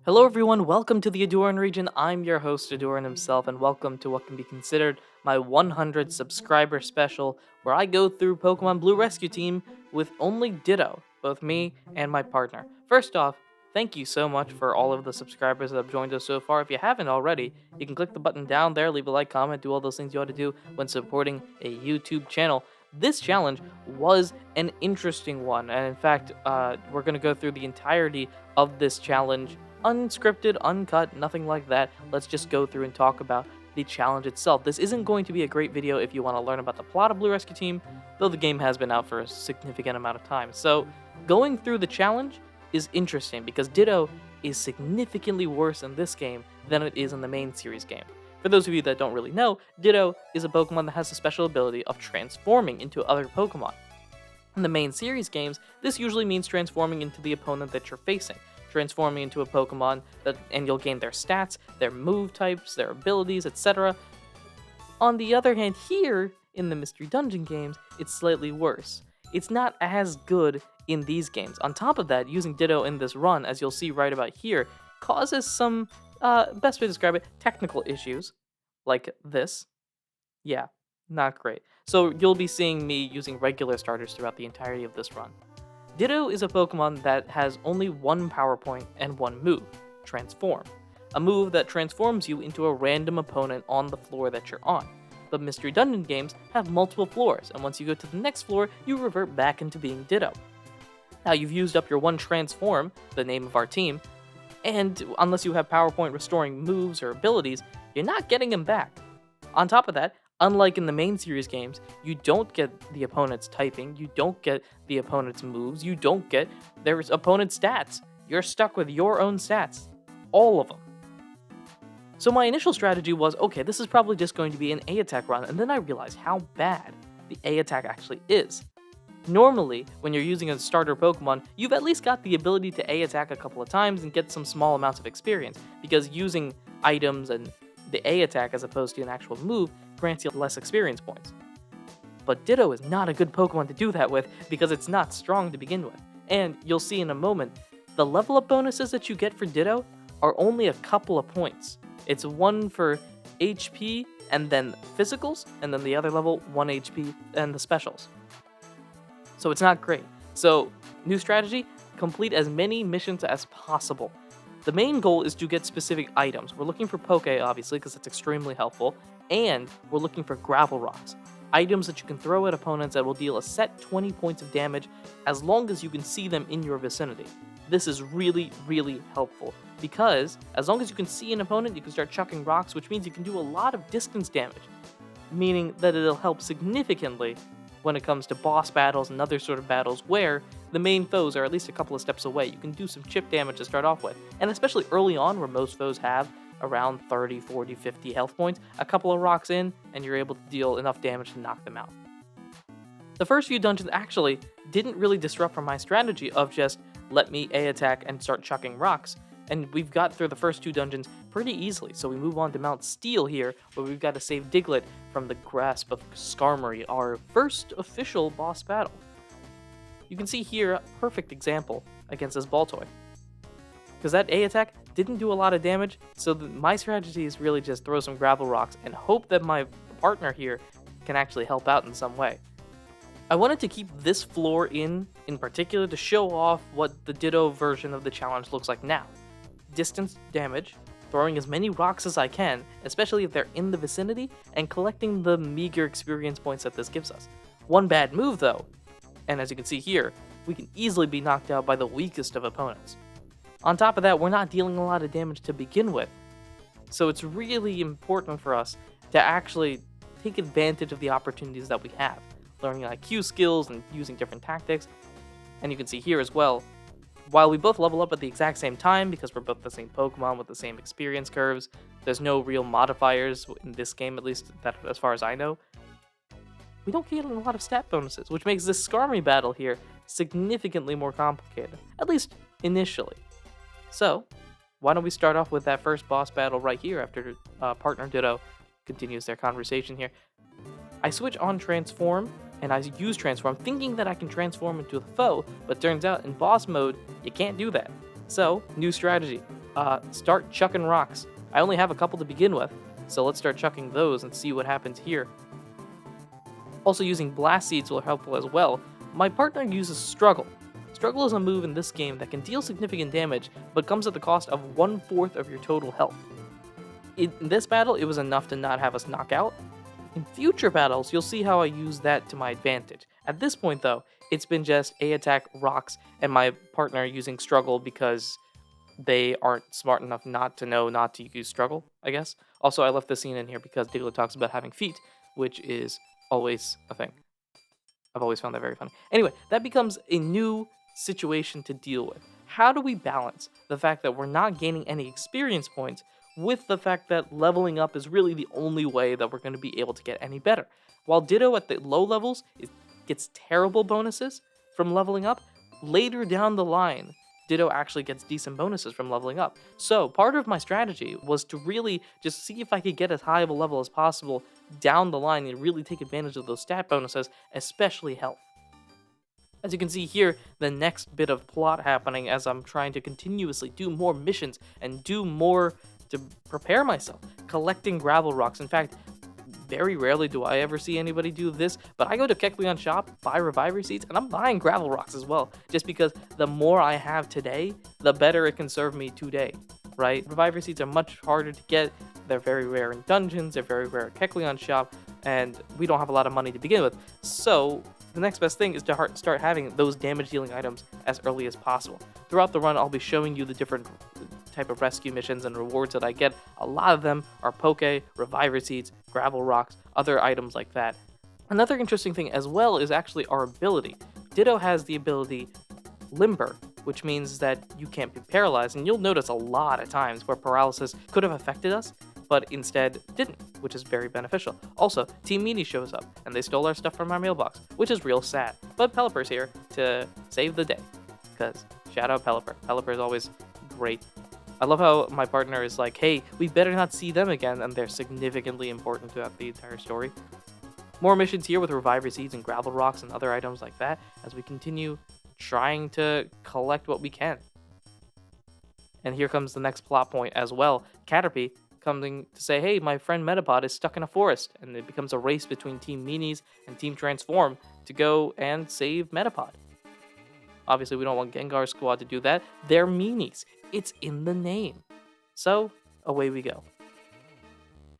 Hello everyone, welcome to the Ahdurin region. I'm your host, Ahdurin himself, and welcome to what can be considered my 100 subscriber special, where I go through Pokemon Blue Rescue Team with only Ditto, both me and my partner. First off, thank you so much for all of the subscribers that have joined us so far. If you haven't already, you can click the button down there, leave a like, comment, do all those things you ought to do when supporting a YouTube channel. This challenge was an interesting one, and in fact, we're going to go through the entirety of this challenge unscripted, uncut, nothing like that. Let's just go through and talk about the challenge itself. This isn't going to be a great video if you want to learn about the plot of Blue Rescue Team, though the game has been out for a significant amount of time. So going through the challenge is interesting because Ditto is significantly worse in this game than it is in the main series game. For those of you that don't really know, Ditto is a Pokemon that has the special ability of transforming into other Pokemon. In the main series games, this usually means transforming into the opponent that you're facing, transforming into a Pokemon and you'll gain their stats, their move types, their abilities, etc. On the other hand, here in the Mystery Dungeon games, it's slightly worse. It's not as good in these games. On top of that, using Ditto in this run, as you'll see right about here, causes some, best way to describe it, technical issues, like this. Yeah, not great. So you'll be seeing me using regular starters throughout the entirety of this run. Ditto is a Pokemon that has only one power point and one move, Transform. A move that transforms you into a random opponent on the floor that you're on. The Mystery Dungeon games have multiple floors, and once you go to the next floor, you revert back into being Ditto. Now you've used up your one Transform, the name of our team, and unless you have power point restoring moves or abilities, you're not getting him back. On top of that, unlike in the main series games, you don't get the opponent's typing, you don't get the opponent's moves, you don't get their opponent's stats. You're stuck with your own stats. All of them. So my initial strategy was, okay, this is probably just going to be an A-attack run, and then I realized how bad the A-attack actually is. Normally, when you're using a starter Pokemon, you've at least got the ability to A-attack a couple of times and get some small amounts of experience, because using items and the A-attack as opposed to an actual move grants you less experience points. But Ditto is not a good Pokemon to do that with because it's not strong to begin with. And you'll see in a moment, the level up bonuses that you get for Ditto are only a couple of points. It's one for HP and then physicals, and then the other level, 1 HP and the specials. So it's not great. So, new strategy, complete as many missions as possible. The main goal is to get specific items. We're looking for Poke, obviously, because that's extremely helpful, and we're looking for Gravel Rocks, items that you can throw at opponents that will deal a set 20 points of damage as long as you can see them in your vicinity. This is really, really helpful, because as long as you can see an opponent, you can start chucking rocks, which means you can do a lot of distance damage, meaning that it'll help significantly when it comes to boss battles and other sort of battles where the main foes are at least a couple of steps away. You can do some chip damage to start off with, and especially early on where most foes have around 30, 40, 50 health points, a couple of rocks in, and you're able to deal enough damage to knock them out. The first few dungeons actually didn't really disrupt from my strategy of just let me A-attack and start chucking rocks, and we've got through the first two dungeons pretty easily, so we move on to Mount Steel here, where we've got to save Diglett from the grasp of Skarmory, our first official boss battle. You can see here a perfect example against this Baltoy, because that A-attack didn't do a lot of damage, so my strategy is really just throw some gravel rocks and hope that my partner here can actually help out in some way. I wanted to keep this floor in particular to show off what the Ditto version of the challenge looks like now. Distance damage, throwing as many rocks as I can, especially if they're in the vicinity, and collecting the meager experience points that this gives us. One bad move though, and as you can see here, we can easily be knocked out by the weakest of opponents. On top of that, we're not dealing a lot of damage to begin with, so it's really important for us to actually take advantage of the opportunities that we have, learning IQ skills and using different tactics. And you can see here as well, while we both level up at the exact same time because we're both the same Pokemon with the same experience curves, there's no real modifiers in this game, at least that as far as I know. We don't get a lot of stat bonuses, which makes this Skarmory battle here significantly more complicated, at least initially. So, why don't we start off with that first boss battle right here after partner Ditto continues their conversation here. I switch on Transform, and I use Transform thinking that I can transform into a foe, but turns out in boss mode, you can't do that. So, new strategy. start chucking rocks. I only have a couple to begin with, so let's start chucking those and see what happens here. Also, using blast seeds will help as well. My partner uses struggle. Struggle is a move in this game that can deal significant damage, but comes at the cost of 1/4 of your total health. In this battle, it was enough to not have us knock out. In future battles, you'll see how I use that to my advantage. At this point, though, it's been just A attack, rocks, and my partner using struggle because they aren't smart enough not to know not to use struggle, I guess. Also, I left the scene in here because Diglett talks about having feet, which is always a thing. I've always found that very funny. Anyway, that becomes a new situation to deal with. How do we balance the fact that we're not gaining any experience points with the fact that leveling up is really the only way that we're going to be able to get any better? While Ditto at the low levels gets terrible bonuses from leveling up, later down the line, Ditto actually gets decent bonuses from leveling up. So part of my strategy was to really just see if I could get as high of a level as possible down the line and really take advantage of those stat bonuses, especially health. As you can see here, the next bit of plot happening as I'm trying to continuously do more missions and do more to prepare myself, collecting gravel rocks. In fact, very rarely do I ever see anybody do this, but I go to Kecleon's shop, buy Reviver Seeds, and I'm buying gravel rocks as well, just because the more I have today, the better it can serve me today, right? Reviver Seeds are much harder to get, they're very rare in dungeons, they're very rare at Kecleon's shop, and we don't have a lot of money to begin with, so the next best thing is to start having those damage dealing items as early as possible. Throughout the run, I'll be showing you the different type of rescue missions and rewards that I get. A lot of them are Poke, Reviver Seeds, Gravel Rocks, other items like that. Another interesting thing as well is actually our ability. Ditto has the ability Limber, which means that you can't be paralyzed, and you'll notice a lot of times where paralysis could have affected us, but instead didn't, which is very beneficial. Also, Team Meanie shows up, and they stole our stuff from our mailbox, which is real sad. But Pelipper's here to save the day, because shout out Pelipper. Pelipper is always great. I love how my partner is like, hey, we better not see them again, and they're significantly important throughout the entire story. More missions here with Reviver Seeds and Gravel Rocks and other items like that, as we continue trying to collect what we can. And here comes the next plot point as well. Caterpie coming to say, hey, my friend Metapod is stuck in a forest, and it becomes a race between Team Meanies and Team Transform to go and save Metapod. Obviously, we don't want Gengar's squad to do that. They're Meanies. It's in the name. So, away we go.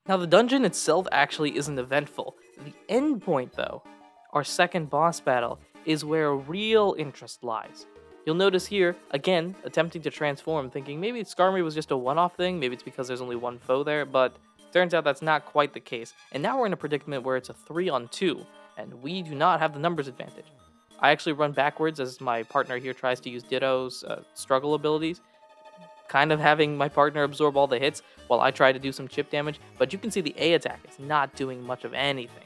Now, the dungeon itself actually isn't eventful. The end point, though, our second boss battle, is where real interest lies. You'll notice here, again, attempting to transform, thinking maybe Skarmory was just a one-off thing, maybe it's because there's only one foe there, but turns out that's not quite the case. And now we're in a predicament where it's a 3-on-2, and we do not have the numbers advantage. I actually run backwards as my partner here tries to use Ditto's struggle abilities, kind of having my partner absorb all the hits while I try to do some chip damage, but you can see the A attack is not doing much of anything.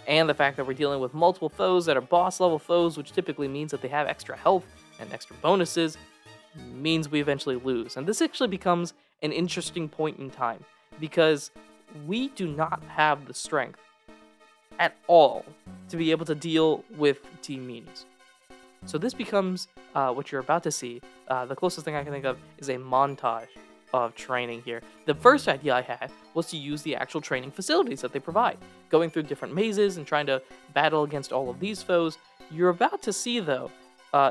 And the fact that we're dealing with multiple foes that are boss level foes, which typically means that they have extra health and extra bonuses, means we eventually lose. And this actually becomes an interesting point in time, because we do not have the strength at all to be able to deal with Team Meanies. So this becomes what you're about to see. The closest thing I can think of is a montage of training here. The first idea I had was to use the actual training facilities that they provide, going through different mazes and trying to battle against all of these foes. You're about to see, though,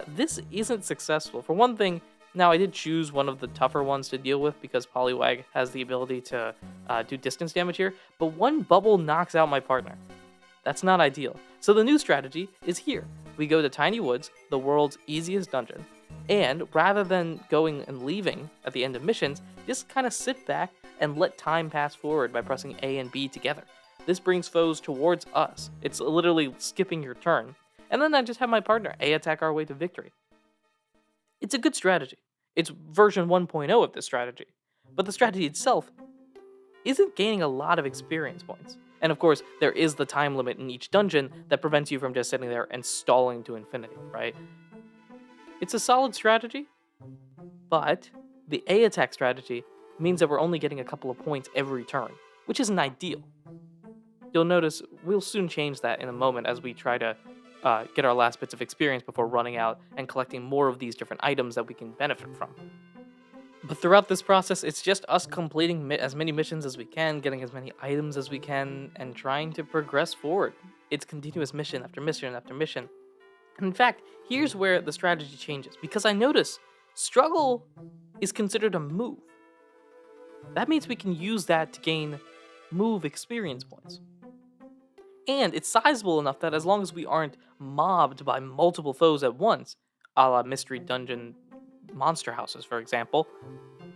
this isn't successful. For one thing, now I did choose one of the tougher ones to deal with because Poliwag has the ability to do distance damage here, but one bubble knocks out my partner. That's not ideal. So the new strategy is here. We go to Tiny Woods, the world's easiest dungeon, and rather than going and leaving at the end of missions, just kind of sit back and let time pass forward by pressing A and B together. This brings foes towards us. It's literally skipping your turn. And then I just have my partner A attack our way to victory. It's a good strategy. It's version 1.0 of this strategy. But the strategy itself isn't gaining a lot of experience points. And of course, there is the time limit in each dungeon that prevents you from just sitting there and stalling to infinity, right? It's a solid strategy, but the A attack strategy means that we're only getting a couple of points every turn, which isn't ideal. You'll notice we'll soon change that in a moment as we try to get our last bits of experience before running out and collecting more of these different items that we can benefit from. But throughout this process, it's just us completing as many missions as we can, getting as many items as we can, and trying to progress forward. It's continuous mission after mission after mission. And in fact, here's where the strategy changes, because I notice struggle is considered a move. That means we can use that to gain move experience points. And it's sizable enough that as long as we aren't mobbed by multiple foes at once, a la Mystery Dungeon monster houses, for example,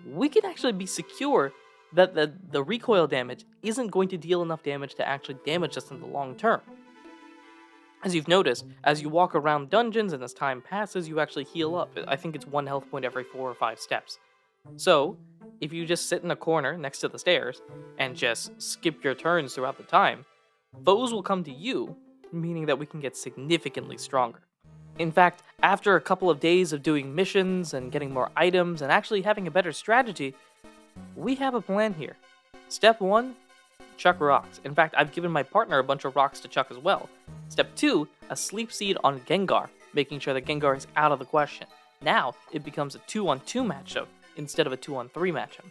we can actually be secure that the recoil damage isn't going to deal enough damage to actually damage us in the long term. As you've noticed, as you walk around dungeons and as time passes, you actually heal up. I think it's 1 health point every 4 or 5 steps. So, if you just sit in a corner next to the stairs and just skip your turns throughout the time, foes will come to you, meaning that we can get significantly stronger. In fact, after a couple of days of doing missions and getting more items and actually having a better strategy, we have a plan here. Step 1, chuck rocks. In fact, I've given my partner a bunch of rocks to chuck as well. Step 2, a sleep seed on Gengar, making sure that Gengar is out of the question. Now, it becomes a 2-on-2 matchup instead of a 2-on-3 matchup.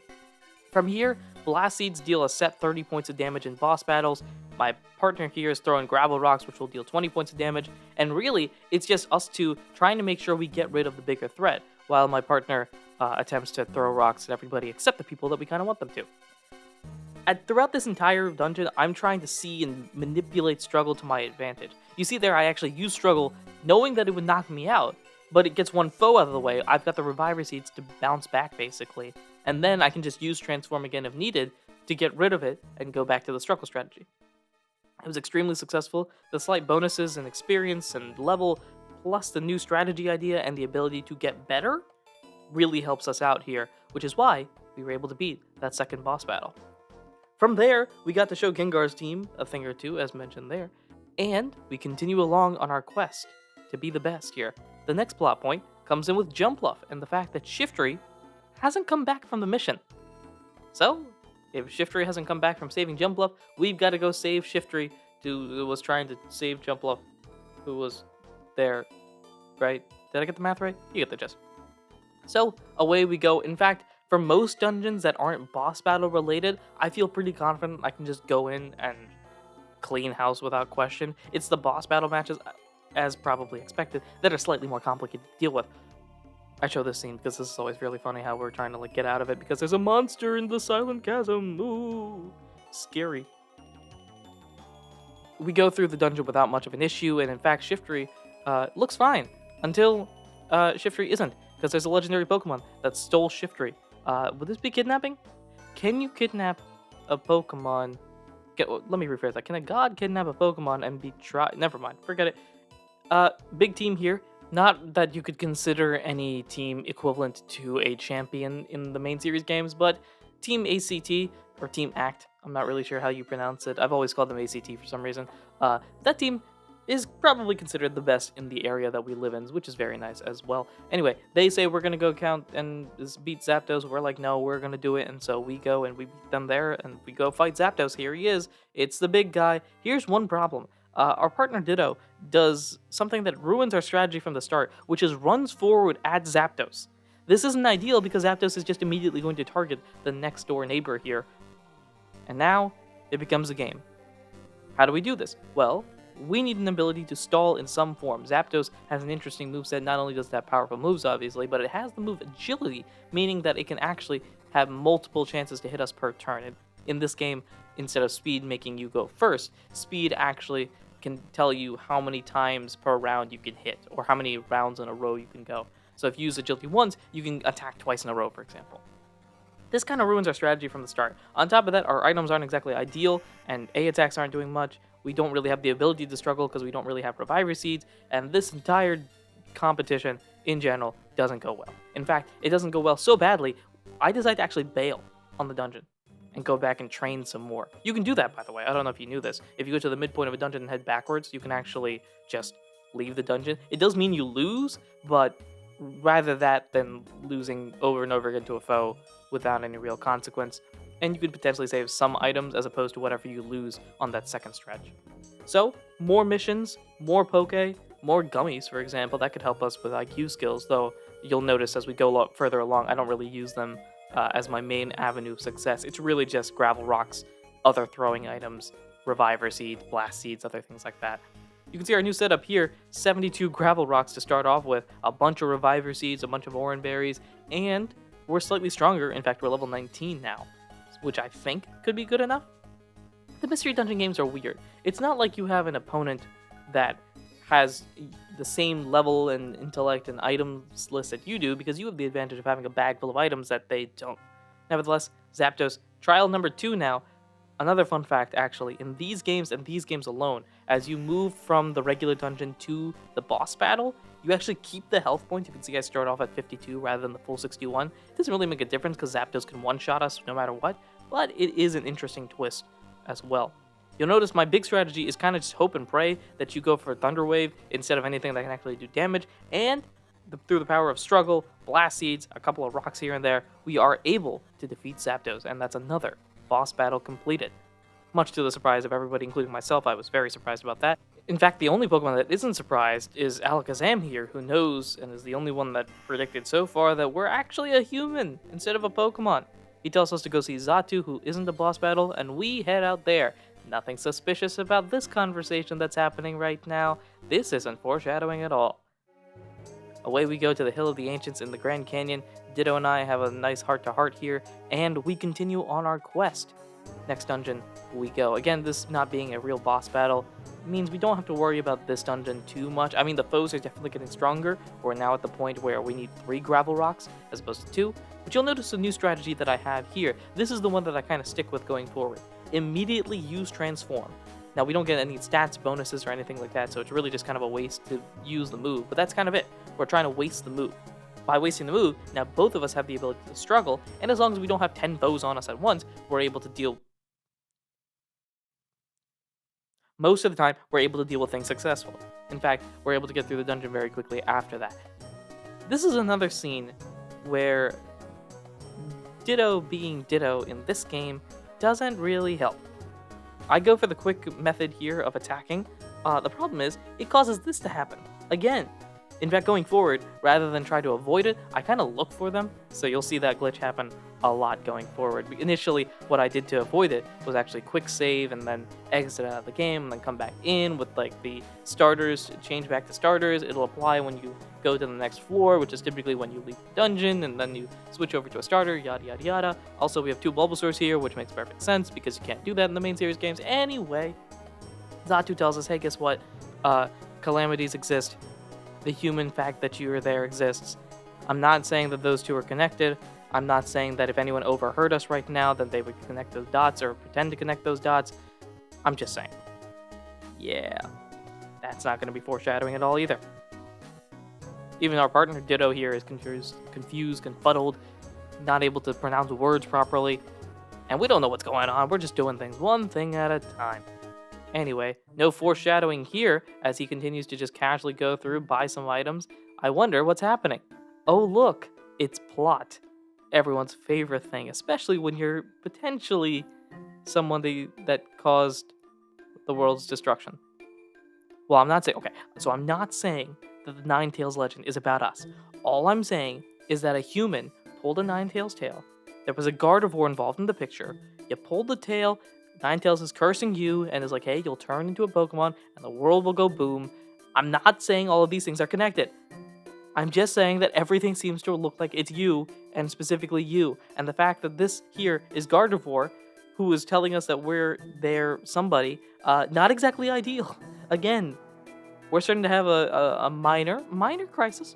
From here, blast seeds deal a set 30 points of damage in boss battles. My partner here is throwing gravel rocks, which will deal 20 points of damage. And really, it's just us two trying to make sure we get rid of the bigger threat, while my partner attempts to throw rocks at everybody except the people that we kind of want them to. Throughout this entire dungeon, I'm trying to see and manipulate struggle to my advantage. You see there, I actually use struggle knowing that it would knock me out, but it gets one foe out of the way. I've got the reviver seeds to bounce back, basically. And then I can just use transform again if needed to get rid of it and go back to the struggle strategy. It was extremely successful. The slight bonuses and experience and level, plus the new strategy idea and the ability to get better, really helps us out here, which is why we were able to beat that second boss battle. From there, we got to show Gengar's team a thing or two, as mentioned there, and we continue along on our quest to be the best here. The next plot point comes in with Jumpluff and the fact that Shiftry hasn't come back from the mission. So, if Shiftry hasn't come back from saving Jumpluff, we've got to go save Shiftry, who was trying to save Jumpluff, who was there, right? Did I get the math right? You get the gist. So, away we go. In fact, for most dungeons that aren't boss battle related, I feel pretty confident I can just go in and clean house without question. It's the boss battle matches, as probably expected, that are slightly more complicated to deal with. I show this scene because this is always really funny how we're trying to get out of it because there's a monster in the silent chasm. Ooh, scary. We go through the dungeon without much of an issue, and in fact, Shiftry looks fine until Shiftry isn't, because there's a legendary Pokemon that stole Shiftry. Would this be kidnapping? Can you kidnap a Pokemon? Let me rephrase that. Can a god kidnap a Pokemon and be tried? Never mind. Forget it. Big team here. Not that you could consider any team equivalent to a champion in the main series games, but Team ACT, or Team ACT, I'm not really sure how you pronounce it. I've always called them ACT for some reason. That team is probably considered the best in the area that we live in, which is very nice as well. Anyway, they say we're going to go count and beat Zapdos. We're like, no, we're going to do it. And so we go and we beat them there and we go fight Zapdos. Here he is. It's the big guy. Here's one problem. Our partner Ditto does something that ruins our strategy from the start, which is runs forward at Zapdos. This isn't ideal because Zapdos is just immediately going to target the next door neighbor here. And now it becomes a game. How do we do this? Well, we need an ability to stall in some form. Zapdos has an interesting moveset. Not only does it have powerful moves, obviously, but it has the move Agility, meaning that it can actually have multiple chances to hit us per turn. And in this game, instead of speed making you go first, speed actually can tell you how many times per round you can hit, or how many rounds in a row you can go. So if you use Agility once, you can attack twice in a row, for example. This kind of ruins our strategy from the start. On top of that, our items aren't exactly ideal, and A attacks aren't doing much. We don't really have the ability to struggle because we don't really have Reviver Seeds, and this entire competition, in general, doesn't go well. In fact, it doesn't go well so badly, I decided to actually bail on the dungeon and go back and train some more. You can do that, by the way. I don't know if you knew this. If you go to the midpoint of a dungeon and head backwards, you can actually just leave the dungeon. It does mean you lose, but rather that than losing over and over again to a foe without any real consequence. And you could potentially save some items as opposed to whatever you lose on that second stretch. So, more missions, more Poke, more gummies, for example, that could help us with IQ skills, though you'll notice as we go further along, I don't really use them as my main avenue of success. It's really just gravel rocks, other throwing items, reviver seeds, blast seeds, other things like that. You can see our new setup here, 72 gravel rocks to start off with, a bunch of reviver seeds, a bunch of oran berries, and we're slightly stronger. In fact, we're level 19 now, which I think could be good enough. The mystery dungeon games are weird. It's not like you have an opponent that has the same level and intellect and items list that you do, because you have the advantage of having a bag full of items that they don't. Nevertheless, Zapdos, trial number 2 now. Another fun fact, actually, in these games and these games alone, as you move from the regular dungeon to the boss battle, you actually keep the health points. You can see I start off at 52 rather than the full 61. It doesn't really make a difference because Zapdos can one-shot us no matter what, but it is an interesting twist as well. You'll notice my big strategy is kind of just hope and pray that you go for Thunder Wave instead of anything that can actually do damage, and through the power of struggle, blast seeds, a couple of rocks here and there, we are able to defeat Zapdos, and that's another boss battle completed. Much to the surprise of everybody, including myself. I was very surprised about that. In fact, the only Pokemon that isn't surprised is Alakazam here, who knows and is the only one that predicted so far that we're actually a human instead of a Pokemon. He tells us to go see Xatu, who isn't a boss battle, and we head out there. Nothing suspicious about this conversation that's happening right now. This isn't foreshadowing at all. Away we go to the Hill of the Ancients in the Grand Canyon. Ditto and I have a nice heart-to-heart here, and we continue on our quest. Next dungeon we go. Again, this not being a real boss battle means we don't have to worry about this dungeon too much. I mean, the foes are definitely getting stronger. We're now at the point where we need 3 gravel rocks as opposed to 2. But you'll notice a new strategy that I have here. This is the one that I kind of stick with going forward. Immediately use Transform. Now, we don't get any stats, bonuses, or anything like that, so it's really just kind of a waste to use the move. But that's kind of it. We're trying to waste the move. By wasting the move, now both of us have the ability to struggle, and as long as we don't have 10 foes on us at once, we're able to deal... Most of the time, we're able to deal with things successfully. In fact, we're able to get through the dungeon very quickly after that. This is another scene where Ditto being Ditto in this game doesn't really help. I go for the quick method here of attacking. The problem is, it causes this to happen. Again. In fact, going forward, rather than try to avoid it, I kind of look for them, so you'll see that glitch happen a lot going forward. Initially, what I did to avoid it was actually quick save and then exit out of the game and then come back in with like the starters, change back to starters. It'll apply when you go to the next floor, which is typically when you leave the dungeon, and then you switch over to a starter, yada yada yada. Also, we have 2 Bulbasaurs here, which makes perfect sense because you can't do that in the main series games anyway. Xatu tells us, hey, guess what? Calamities exist. The human fact that you are there exists. I'm not saying that those two are connected. I'm not saying that if anyone overheard us right now, that they would connect those dots or pretend to connect those dots. I'm just saying. Yeah, that's not going to be foreshadowing at all either. Even our partner Ditto here is confused, confuddled, not able to pronounce words properly, and we don't know what's going on. We're just doing things one thing at a time. Anyway, no foreshadowing here as he continues to just casually go through, buy some items. I wonder what's happening. Oh look, it's plot. Everyone's favorite thing, especially when you're potentially someone that caused the world's destruction. Well, I'm not saying that the Ninetales legend is about us. All I'm saying is that a human pulled a Ninetales tail. There was a Gardevoir involved in the picture. You pulled the tail. Ninetales is cursing you and is like, hey, you'll turn into a Pokemon and the world will go boom. I'm not saying all of these things are connected. I'm just saying that everything seems to look like it's you, and specifically you. And the fact that this here is Gardevoir, who is telling us that we're their somebody, not exactly ideal. Again, we're starting to have a minor crisis.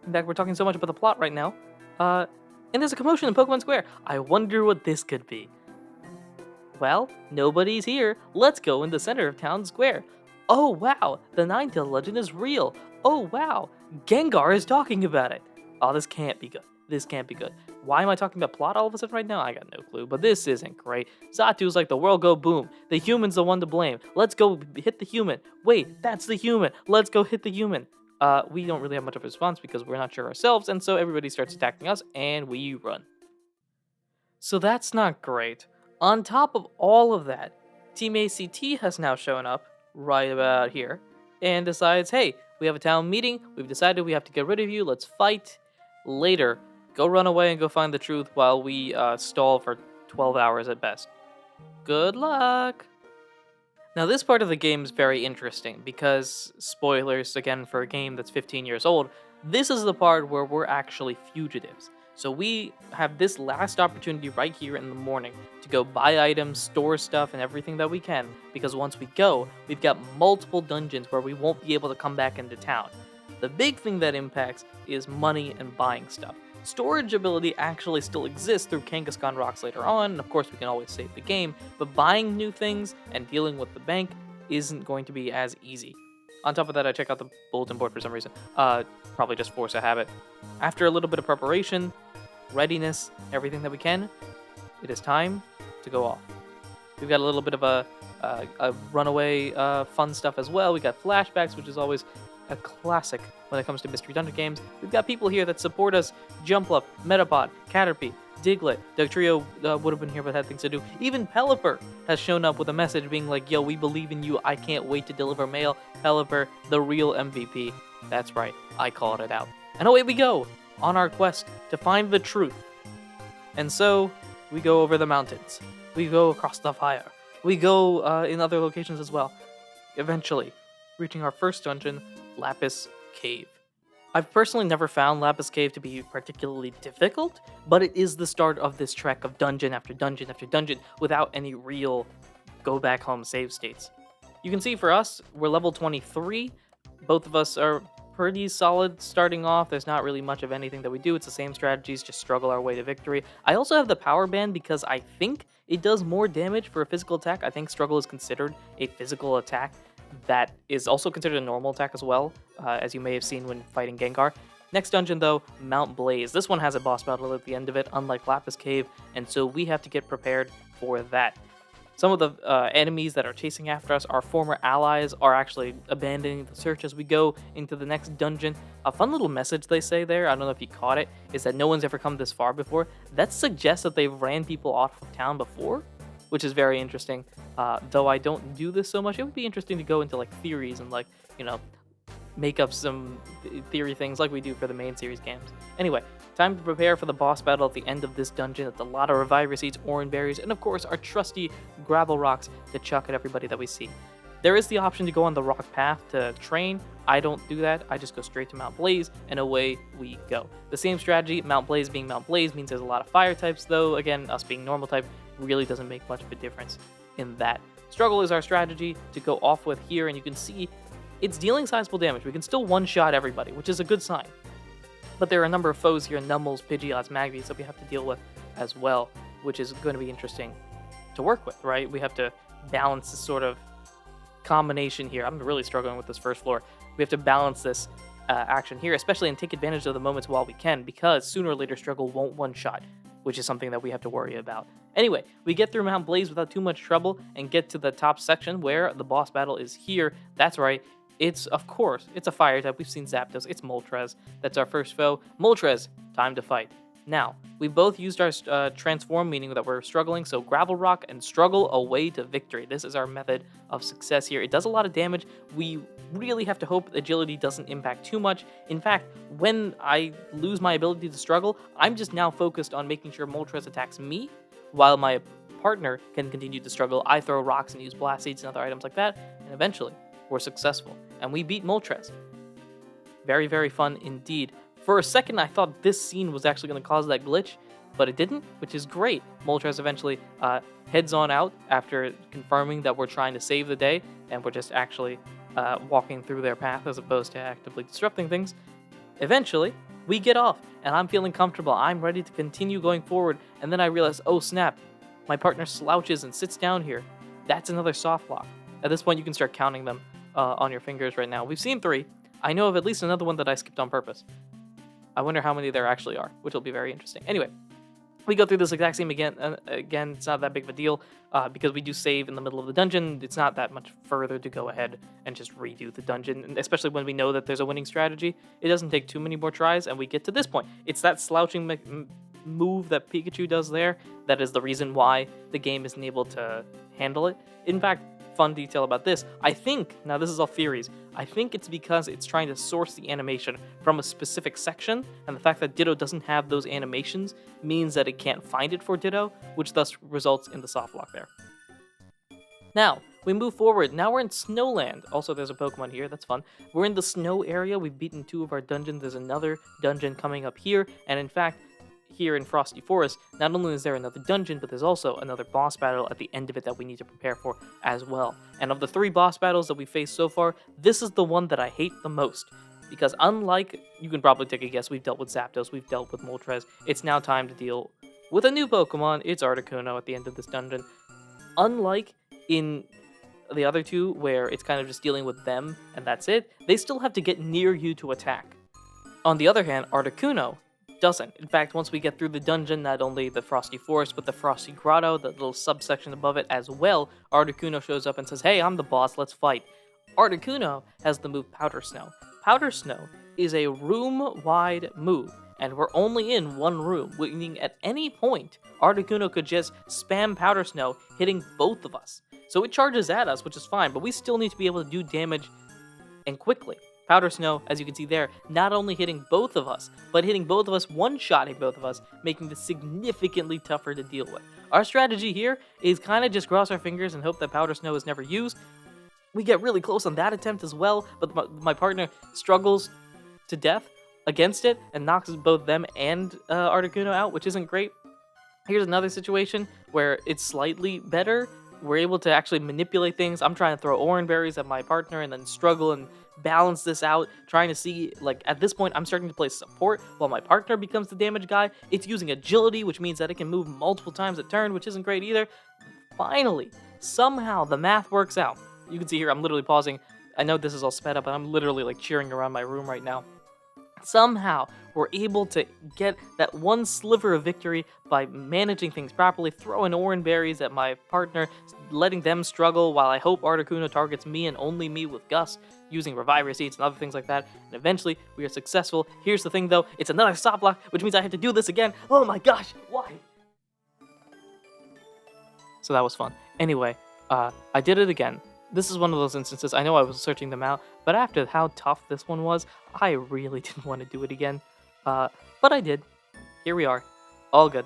In fact, we're talking so much about the plot right now. And there's a commotion in Pokemon Square. I wonder what this could be. Well, nobody's here. Let's go in the center of town square. Oh wow, the Ninetales legend is real. Oh wow, Gengar is talking about it. Oh, this can't be good. This can't be good. Why am I talking about plot all of a sudden right now? I got no clue, but this isn't great. Xatu's like, the world go boom. The human's the one to blame. Let's go hit the human. Wait, that's the human. Let's go hit the human. We don't really have much of a response because we're not sure ourselves, and so everybody starts attacking us, and we run. So that's not great. On top of all of that, Team ACT has now shown up right about here and decides, hey, We have a town meeting. We've decided we have to get rid of you. Let's fight. Later, go run away and go find the truth while we stall for 12 hours at best. Good luck! Now, this part of the game is very interesting because, spoilers again for a game that's 15 years old, this is the part where we're actually fugitives. So we have this last opportunity right here in the morning to go buy items, store stuff, and everything that we can, because once we go, we've got multiple dungeons where we won't be able to come back into town. The big thing that impacts is money and buying stuff. Storage ability actually still exists through Kangaskhan rocks later on, and of course we can always save the game, but buying new things and dealing with the bank isn't going to be as easy. On top of that, I check out the bulletin board for some reason. Probably just force a habit. After a little bit of preparation, readiness, everything that we can, it is time to go off. We've got a little bit of a runaway fun stuff as well. We got flashbacks, which is always a classic when it comes to Mystery Dungeon games. We've got people here that support us. Jumpluff, Metapod, Caterpie, Diglett, Dugtrio would have been here but had things to do. Even Pelipper has shown up with a message being like, yo, we believe in you. I can't wait to deliver mail. Pelipper, the real MVP. That's right. I called it out. And away we go on our quest to find the truth. And so we go over the mountains. We go across the fire. We go in other locations as well. Eventually, reaching our first dungeon, Lapis Cave. I've personally never found Lapis Cave to be particularly difficult, but it is the start of this trek of dungeon after dungeon after dungeon without any real go back home save states. You can see for us, we're level 23. Both of us are pretty solid starting off. There's not really much of anything that we do. It's the same strategies, just struggle our way to victory. I also have the power band because I think it does more damage for a physical attack. I think struggle is considered a physical attack that is also considered a normal attack as well, as you may have seen when fighting Gengar. Next dungeon though, Mount Blaze. This one has a boss battle at the end of it, unlike Lapis Cave, and so we have to get prepared for that. Some of the enemies that are chasing after us, our former allies, are actually abandoning the search as we go into the next dungeon. A fun little message they say there, I don't know if you caught it, is that no one's ever come this far before. That suggests that they've ran people off of town before, which is very interesting. Though I don't do this so much, it would be interesting to go into like theories and like, you know, make up some theory things like we do for the main series games. Anyway, time to prepare for the boss battle at the end of this dungeon. It's a lot of Reviver Seeds, Oran Berries, and of course our trusty gravel rocks to chuck at everybody that we see. There is the option to go on the rock path to train. I don't do that. I just go straight to Mount Blaze, and away we go. The same strategy, Mount Blaze being Mount Blaze, means there's a lot of fire types, though, again, us being normal type really doesn't make much of a difference in that. Struggle is our strategy to go off with here, and you can see it's dealing sizable damage. We can still one-shot everybody, which is a good sign. But there are a number of foes here, Nummels, Pidgeots, Magvies, that we have to deal with as well, which is going to be interesting to work with, right? We have to balance this sort of combination here. I'm really struggling with this first floor. We have to balance this action here, especially and take advantage of the moments while we can, because sooner or later struggle won't one-shot, which is something that we have to worry about. Anyway, we get through Mount Blaze without too much trouble and get to the top section where the boss battle is here. That's right. It's, of course, it's a fire type. We've seen Zapdos. It's Moltres. That's our first foe. Moltres, time to fight. Now, we both used our transform, meaning that we're struggling, so Gravel Rock and struggle away to victory. This is our method of success here. It does a lot of damage. We really have to hope agility doesn't impact too much. In fact, when I lose my ability to struggle, I'm just now focused on making sure Moltres attacks me, while my partner can continue to struggle. I throw rocks and use Blast Seeds and other items like that, and eventually we're successful. And we beat Moltres. Very, very fun indeed. For a second, I thought this scene was actually going to cause that glitch, but it didn't, which is great. Moltres eventually heads on out after confirming that we're trying to save the day, and we're just actually walking through their path as opposed to actively disrupting things. Eventually, we get off, and I'm feeling comfortable. I'm ready to continue going forward, and then I realize, oh snap, my partner slouches and sits down here. That's another soft lock. At this point, you can start counting them on your fingers right now. We've seen 3. I know of at least another one that I skipped on purpose. I wonder how many there actually are, which will be very interesting. Anyway, we go through this exact same again. Again, it's not that big of a deal because we do save in the middle of the dungeon. It's not that much further to go ahead and just redo the dungeon, and especially when we know that there's a winning strategy. It doesn't take too many more tries, and we get to this point. It's that slouching move that Pikachu does there that is the reason why the game isn't able to handle it. In fact, fun detail about this, I think, now this is all theories, I think it's because it's trying to source the animation from a specific section, and the fact that Ditto doesn't have those animations means that it can't find it for Ditto, which thus results in the soft lock there. Now, we move forward. Now we're in Snowland. Also, there's a Pokemon here. That's fun. We're in the snow area. We've beaten 2 of our dungeons. There's another dungeon coming up here. And in fact, here in Frosty Forest, not only is there another dungeon, but there's also another boss battle at the end of it that we need to prepare for as well. And of the 3 boss battles that we faced so far, this is the one that I hate the most. Because unlike, you can probably take a guess, we've dealt with Zapdos, we've dealt with Moltres, it's now time to deal with a new Pokemon. It's Articuno at the end of this dungeon. Unlike in the other 2, where it's kind of just dealing with them and that's it, they still have to get near you to attack. On the other hand, Articuno doesn't. In fact, once we get through the dungeon, not only the Frosty Forest, but the Frosty Grotto, the little subsection above it as well, Articuno shows up and says, hey, I'm the boss, let's fight. Articuno has the move Powder Snow. Powder Snow is a room-wide move, and we're only in one room, meaning at any point, Articuno could just spam Powder Snow, hitting both of us. So it charges at us, which is fine, but we still need to be able to do damage and quickly. Powder Snow, as you can see there, not only hitting both of us, but hitting both of us, one-shotting both of us, making this significantly tougher to deal with. Our strategy here is kind of just cross our fingers and hope that Powder Snow is never used. We get really close on that attempt as well, but my partner struggles to death against it and knocks both them and Articuno out, which isn't great. Here's another situation where it's slightly better. We're able to actually manipulate things. I'm trying to throw orange berries at my partner and then struggle and balance this out, trying to see, like, at this point, I'm starting to play support while my partner becomes the damage guy. It's using agility, which means that it can move multiple times a turn, which isn't great either. Finally, somehow, the math works out. You can see here, I'm literally pausing. I know this is all sped up, but I'm literally, like, cheering around my room right now. Somehow, we're able to get that one sliver of victory by managing things properly, throwing orange berries at my partner, letting them struggle while I hope Articuno targets me and only me with Gust, using Reviver Seeds and other things like that, and eventually we are successful. Here's the thing though, it's another soft lock, which means I have to do this again. Oh my gosh, why? So that was fun. Anyway, I did it again. This is one of those instances, I know I was searching them out, but after how tough this one was, I really didn't want to do it again. But I did. Here we are. All good.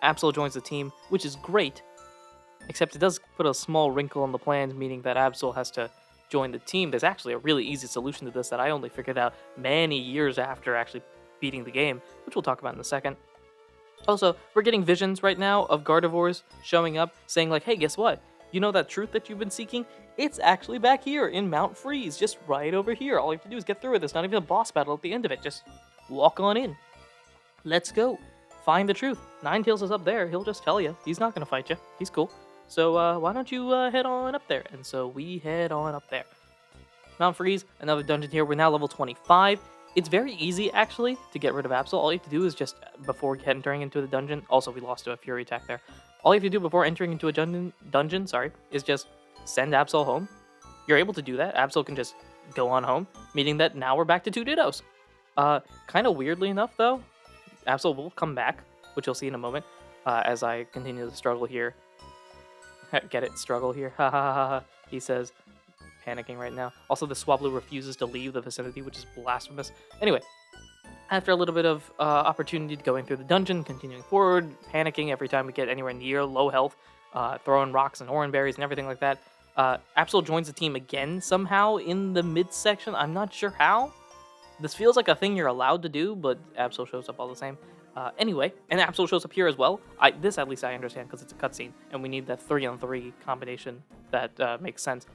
Absol joins the team, which is great, except it does put a small wrinkle on the plans, meaning that Absol has to join the team. There's actually a really easy solution to this that I only figured out many years after actually beating the game, which we'll talk about in a second. Also, we're getting visions right now of Gardevoirs showing up, saying like, hey, guess what? You know that truth that you've been seeking? It's actually back here in Mount Freeze, just right over here. All you have to do is get through it. There's not even a boss battle at the end of it. Just walk on in. Let's go. Find the truth. Ninetales is up there. He'll just tell you. He's not going to fight you. He's cool. So why don't you head on up there? And so we head on up there. Mount Freeze, another dungeon here. We're now level 25. It's very easy, actually, to get rid of Absol. All you have to do is just, before entering into the dungeon, also we lost to a Fury attack there. All you have to do before entering into a dungeon, is just send Absol home. You're able to do that. Absol can just go on home, meaning that now we're back to 2 Dittos. Kind of weirdly enough, though, Absol will come back, which you'll see in a moment, as I continue to struggle here. Get it? Struggle here. Ha ha ha ha. He says, panicking right now. Also, the Swablu refuses to leave the vicinity, which is blasphemous. Anyway, after a little bit of opportunity going through the dungeon, continuing forward, panicking every time we get anywhere near low health, throwing rocks and orange berries and everything like that, Absol joins the team again somehow in the midsection. I'm not sure how. This feels like a thing you're allowed to do, but Absol shows up all the same. Anyway, and Absol shows up here as well. This at least I understand because it's a cutscene, and we need that 3-on-3 combination that makes sense.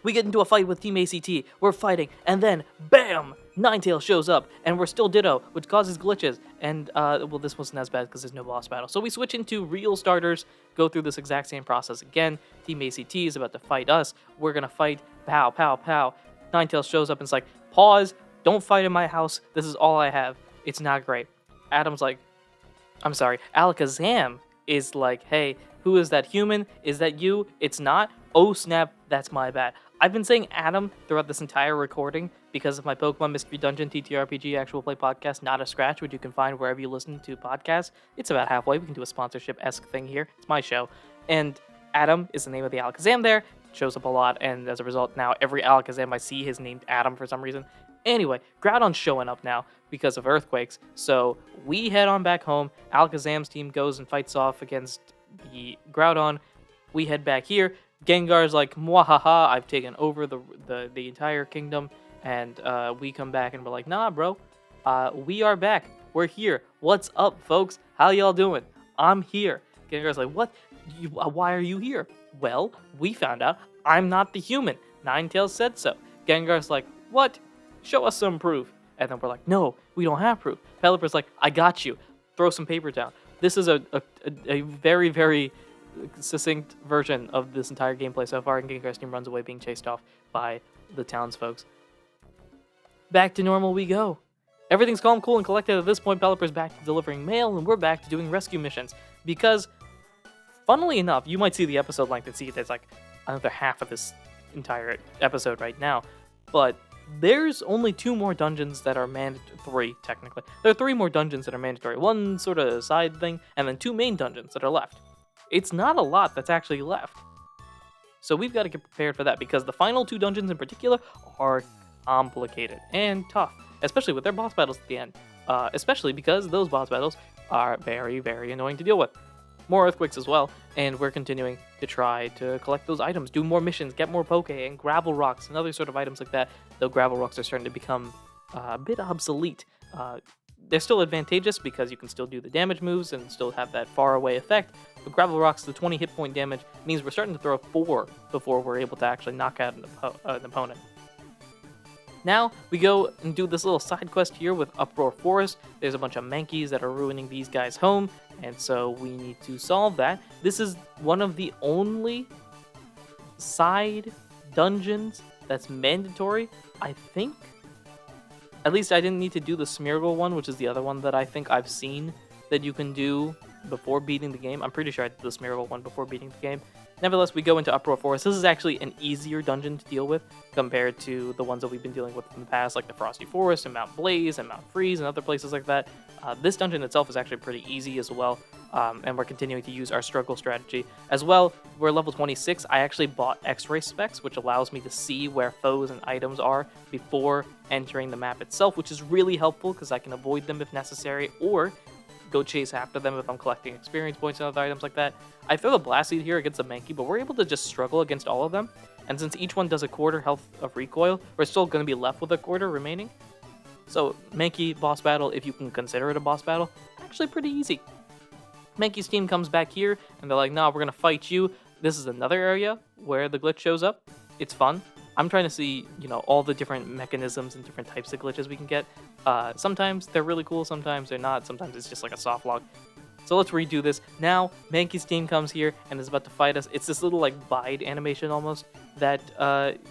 We get into a fight with Team ACT, we're fighting, and then, BAM! Ninetales shows up, and we're still Ditto, which causes glitches, and, well, this wasn't as bad because there's no boss battle. So we switch into real starters, go through this exact same process again. Team ACT is about to fight us, we're gonna fight, pow, pow, pow. Ninetales shows up and it's like, pause, don't fight in my house, this is all I have. It's not great. Adam's like, I'm sorry, Alakazam is like, hey, who is that human? Is that you? It's not? Oh snap, that's my bad. I've been saying Adam throughout this entire recording because of my Pokemon Mystery Dungeon TTRPG actual play podcast, Not a Scratch, which you can find wherever you listen to podcasts. It's about halfway. We can do a sponsorship-esque thing here. It's my show. And Adam is the name of the Alakazam there. It shows up a lot, and as a result, now every Alakazam I see is named Adam for some reason. Anyway, Groudon's showing up now because of earthquakes, so we head on back home. Alakazam's team goes and fights off against the Groudon. We head back here. Gengar's like, mwahaha, I've taken over the entire kingdom, and we come back and we're like, nah, bro, we are back. We're here. What's up, folks? How y'all doing? I'm here. Gengar's like, what? Why are you here? Well, we found out I'm not the human. Ninetales said so. Gengar's like, what? Show us some proof. And then we're like, no, we don't have proof. Pelipper's like, I got you. Throw some paper down. This is a very, very succinct version of this entire gameplay so far, and Gengar's team runs away being chased off by the townsfolk. Back to normal we go. Everything's calm, cool, and collected at this point. Pelipper's back to delivering mail, and we're back to doing rescue missions. Because, funnily enough, you might see the episode length and see there's like another half of this entire episode right now, but there's only 2 more dungeons that are mandatory. 3, technically. There are 3 more dungeons that are mandatory. 1 sort of side thing, and then 2 main dungeons that are left. It's not a lot that's actually left. So we've got to get prepared for that, because the final 2 dungeons in particular are complicated and tough, especially with their boss battles at the end. Especially because those boss battles are very, very annoying to deal with. More earthquakes as well, and we're continuing to try to collect those items, do more missions, get more Poke and gravel rocks and other sort of items like that, though gravel rocks are starting to become a bit obsolete. They're still advantageous because you can still do the damage moves and still have that far away effect, but gravel rocks, the 20 hit point damage, means we're starting to throw 4 before we're able to actually knock out an opponent. Now, we go and do this little side quest here with Uproar Forest. There's a bunch of Mankeys that are ruining these guys' home, and so we need to solve that. This is one of the only side dungeons that's mandatory, I think. At least I didn't need to do the Smeargle one, which is the other one that I think I've seen that you can do before beating the game. I'm pretty sure I did the Smeargle one before beating the game. Nevertheless, we go into Uproar Forest. This is actually an easier dungeon to deal with compared to the ones that we've been dealing with in the past, like the Frosty Forest and Mount Blaze and Mount Freeze and other places like that. This dungeon itself is actually pretty easy as well, and we're continuing to use our struggle strategy. As well, we're level 26. I actually bought X-ray specs, which allows me to see where foes and items are before entering the map itself, which is really helpful because I can avoid them if necessary, or go chase after them if I'm collecting experience points and other items like that. I throw the Blast Seed here against a Mankey, but we're able to just struggle against all of them. And since each one does a quarter health of recoil, we're still going to be left with a quarter remaining. So Mankey boss battle, if you can consider it a boss battle, actually pretty easy. Mankey's team comes back here, and they're like, nah, we're going to fight you. This is another area where the glitch shows up. It's fun. I'm trying to see, all the different mechanisms and different types of glitches we can get. Sometimes they're really cool, sometimes they're not, sometimes it's just like a soft log. So let's redo this. Now, Mankey's team comes here and is about to fight us. It's this little, bide animation almost that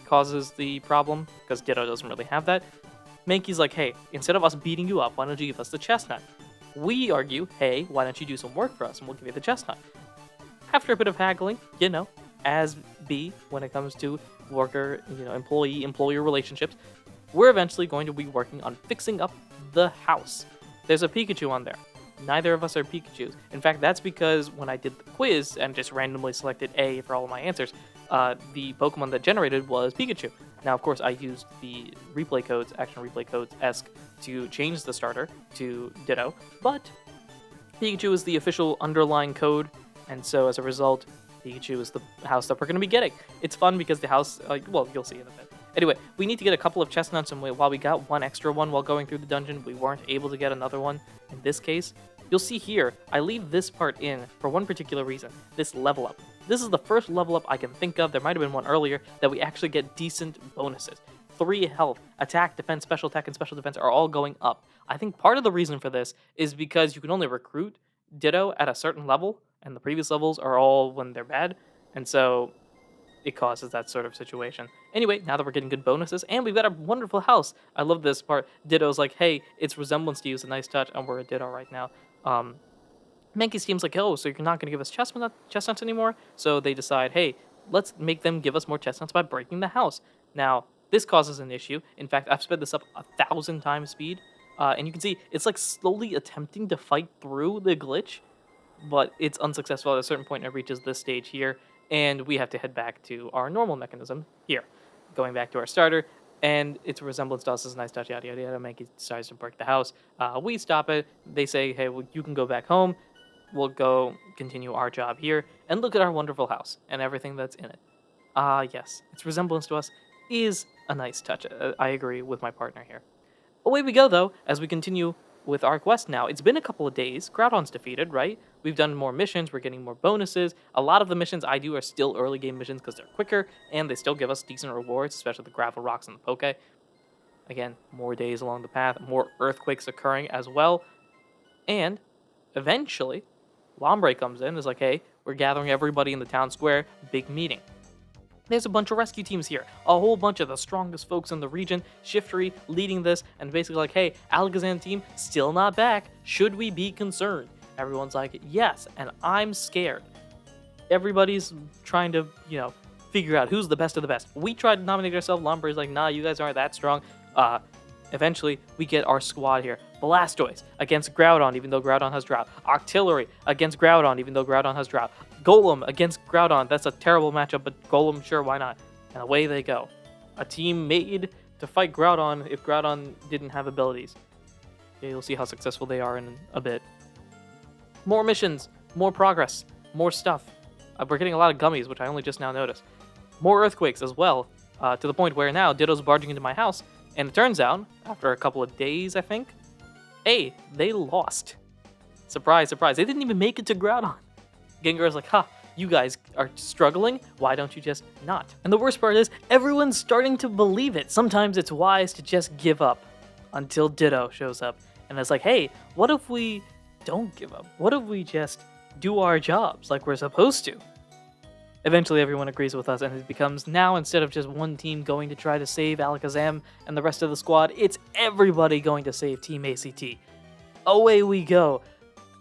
causes the problem, because Ditto doesn't really have that. Mankey's like, hey, instead of us beating you up, why don't you give us the chestnut? We argue, hey, why don't you do some work for us and we'll give you the chestnut? After a bit of haggling, as be when it comes to worker, employee-employer relationships, we're eventually going to be working on fixing up the house. There's a Pikachu on there. Neither of us are Pikachus. In fact, that's because when I did the quiz and just randomly selected A for all of my answers, the Pokemon that generated was Pikachu. Now, of course, I used the replay codes, action replay codes-esque, to change the starter to Ditto, but Pikachu is the official underlying code, and so as a result, Pikachu is the house that we're going to be getting. It's fun because the house, you'll see in a bit. Anyway, we need to get a couple of chestnuts, and while we got one extra one while going through the dungeon, we weren't able to get another one. In this case, you'll see here, I leave this part in for one particular reason, this level up. This is the first level up I can think of, there might have been one earlier, that we actually get decent bonuses. 3 health, attack, defense, special attack, and special defense are all going up. I think part of the reason for this is because you can only recruit Ditto at a certain level, and the previous levels are all when they're bad, and so it causes that sort of situation. Anyway, now that we're getting good bonuses, and we've got a wonderful house. I love this part. Ditto's like, hey, its resemblance to you is a nice touch, and we're a Ditto right now. Mankey's team's like, oh, so you're not going to give us chestnuts anymore? So they decide, hey, let's make them give us more chestnuts by breaking the house. Now, this causes an issue. In fact, I've sped this up 1,000 times speed, and you can see it's slowly attempting to fight through the glitch, but it's unsuccessful. At a certain point, it reaches this stage here, and we have to head back to our normal mechanism here, going back to our starter. And its resemblance to us is a nice touch, yada yada yada. Mankey decides to break the house. We stop it. They say, "Hey, well, you can go back home. We'll go continue our job here and look at our wonderful house and everything that's in it." Yes, its resemblance to us is a nice touch. I agree with my partner here. Away we go, though, as we continue with our quest now. It's been a couple of days. Groudon's defeated, right? We've done more missions. We're getting more bonuses. A lot of the missions I do are still early game missions because they're quicker, and they still give us decent rewards, especially the gravel rocks and the poke. Again, more days along the path, more earthquakes occurring as well. And eventually, Lombre comes in and is like, "Hey, we're gathering everybody in the town square. Big meeting." There's a bunch of rescue teams here, a whole bunch of the strongest folks in the region, Shiftry leading this, and basically like, "Hey, Alakazam team, still not back. Should we be concerned?" Everyone's like, "Yes," and I'm scared. Everybody's trying to, figure out who's the best of the best. We tried to nominate ourselves. Lombre's like, "Nah, you guys aren't that strong." Eventually, we get our squad here. Blastoise against Groudon, even though Groudon has Drought. Octillery against Groudon, even though Groudon has Drought. Golem against Groudon. That's a terrible matchup, but Golem, sure, why not? And away they go. A team made to fight Groudon if Groudon didn't have abilities. Yeah, you'll see how successful they are in a bit. More missions, more progress, more stuff. We're getting a lot of gummies, which I only just now noticed. More earthquakes as well, to the point where now Ditto's barging into my house. And it turns out, after a couple of days, I think, hey, they lost. Surprise, surprise. They didn't even make it to Groudon. Gengar's like, "Ha, you guys are struggling? Why don't you just not?" And the worst part is, everyone's starting to believe it. Sometimes it's wise to just give up until Ditto shows up. And it's like, "Hey, what if we don't give up? What if we just do our jobs like we're supposed to?" Eventually, everyone agrees with us, and it becomes now, instead of just one team going to try to save Alakazam and the rest of the squad, it's everybody going to save Team ACT. Away we go.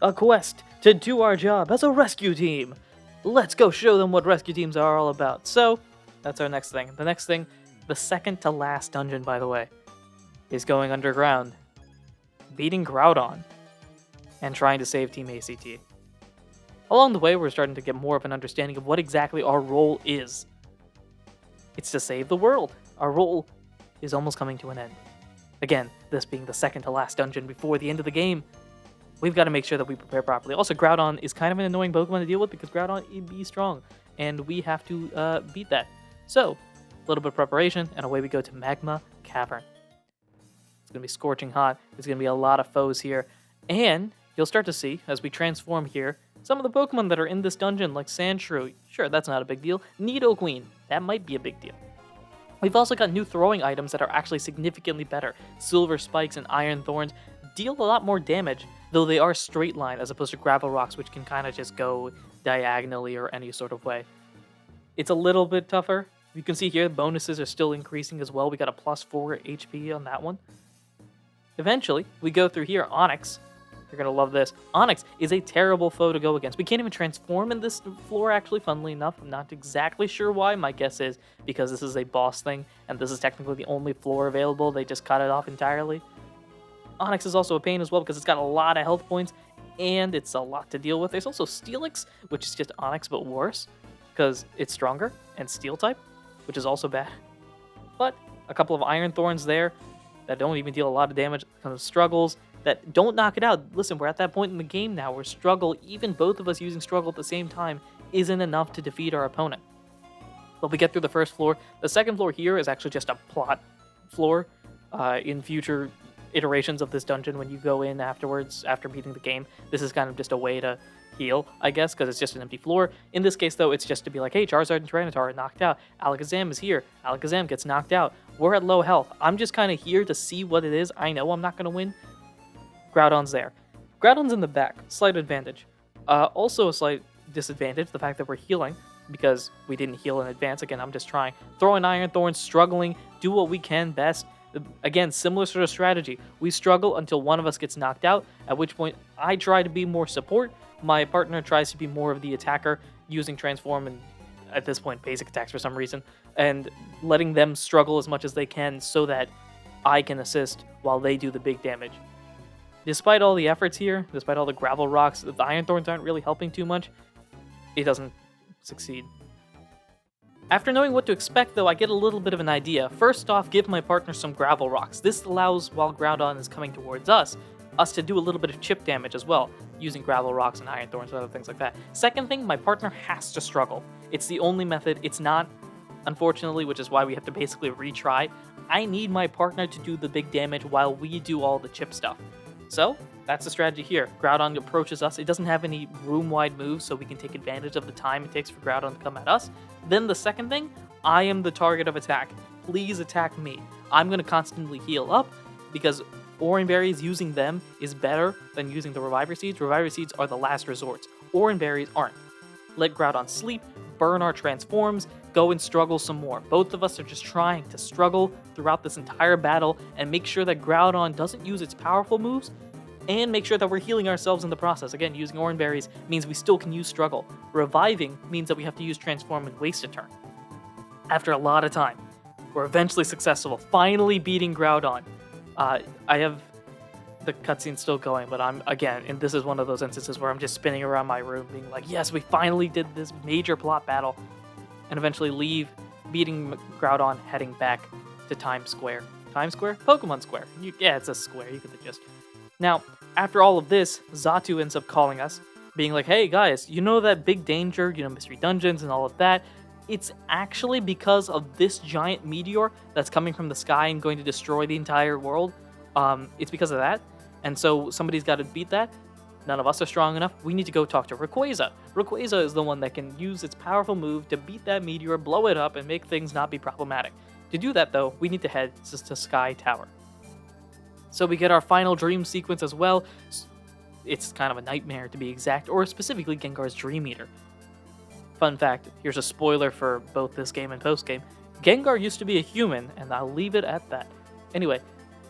A quest to do our job as a rescue team. Let's go show them what rescue teams are all about. So, that's our next thing. The next thing, the second to last dungeon, by the way, is going underground, beating Groudon, and trying to save Team ACT. Along the way, we're starting to get more of an understanding of what exactly our role is. It's to save the world. Our role is almost coming to an end. Again, this being the second to last dungeon before the end of the game, we've got to make sure that we prepare properly. Also, Groudon is kind of an annoying Pokemon to deal with because Groudon is strong, and we have to beat that. So, a little bit of preparation, and away we go to Magma Cavern. It's going to be scorching hot. There's going to be a lot of foes here, and you'll start to see, as we transform here, some of the Pokemon that are in this dungeon, like Sandshrew. Sure, that's not a big deal. Nidoqueen, that might be a big deal. We've also got new throwing items that are actually significantly better. Silver Spikes and Iron Thorns deal a lot more damage, though they are straight line as opposed to Gravel Rocks, which can kind of just go diagonally or any sort of way. It's a little bit tougher. You can see here, bonuses are still increasing as well. We got a +4 HP on that one. Eventually, we go through here, Onix. You're going to love this. Onix is a terrible foe to go against. We can't even transform in this floor, actually, funnily enough. I'm not exactly sure why. My guess is because this is a boss thing, and this is technically the only floor available. They just cut it off entirely. Onix is also a pain as well because it's got a lot of health points, and it's a lot to deal with. There's also Steelix, which is just Onix, but worse, because it's stronger and Steel type, which is also bad. But a couple of Iron Thorns there that don't even deal a lot of damage. Kind of struggles that don't knock it out. Listen, we're at that point in the game now where struggle, even both of us using struggle at the same time, isn't enough to defeat our opponent. But we get through the first floor. The second floor here is actually just a plot floor. In future iterations of this dungeon, when you go in afterwards, after beating the game, this is kind of just a way to heal, I guess, because it's just an empty floor. In this case, though, it's just to be like, hey, Charizard and Tyranitar are knocked out. Alakazam is here. Alakazam gets knocked out. We're at low health. I'm just kind of here to see what it is. I know I'm not going to win. Groudon's there. Groudon's in the back. Slight advantage. Also a slight disadvantage, the fact that we're healing, because we didn't heal in advance. Again, I'm just trying. Throwing Iron Thorns, struggling, do what we can best. Again, similar sort of strategy. We struggle until one of us gets knocked out, at which point I try to be more support. My partner tries to be more of the attacker, using Transform and, at this point, basic attacks for some reason, and letting them struggle as much as they can so that I can assist while they do the big damage. Despite all the efforts here, despite all the Gravel Rocks, the Iron Thorns aren't really helping too much. It doesn't succeed. After knowing what to expect, though, I get a little bit of an idea. First off, give my partner some gravel rocks. This allows, while Groudon is coming towards us to do a little bit of chip damage as well, using gravel rocks and iron thorns and other things like that. Second thing, my partner has to struggle. It's the only method. It's not, unfortunately, which is why we have to basically retry. I need my partner to do the big damage while we do all the chip stuff. So, that's the strategy here. Groudon approaches us. It doesn't have any room-wide moves, so we can take advantage of the time it takes for Groudon to come at us. Then the second thing, I am the target of attack. Please attack me. I'm going to constantly heal up, because Oran Berries, using them is better than using the Reviver Seeds. Reviver Seeds are the last resort. Oran Berries aren't. Let Groudon sleep, burn our transforms, go and struggle some more. Both of us are just trying to struggle throughout this entire battle and make sure that Groudon doesn't use its powerful moves, and make sure that we're healing ourselves in the process. Again, using Oran Berries means we still can use Struggle. Reviving means that we have to use Transform and waste a turn. After a lot of time, we're eventually successful, finally beating Groudon. I have the cutscene still going, but and this is one of those instances where I'm just spinning around my room being like, yes, we finally did this major plot battle, and eventually leave, beating Groudon, heading back to Times Square. Times Square? Pokemon Square. Yeah, it's a square, you get the gist. Now, after all of this, Xatu ends up calling us, being like, hey guys, you know that big danger, mystery dungeons and all of that? It's actually because of this giant meteor that's coming from the sky and going to destroy the entire world. It's because of that, and so somebody's got to beat that. None of us are strong enough. We need to go talk to Rayquaza. Rayquaza is the one that can use its powerful move to beat that meteor, blow it up, and make things not be problematic. To do that, though, we need to head to Sky Tower. So we get our final dream sequence as well. It's kind of a nightmare to be exact, or specifically Gengar's Dream Eater. Fun fact, here's a spoiler for both this game and post-game. Gengar used to be a human, and I'll leave it at that. Anyway,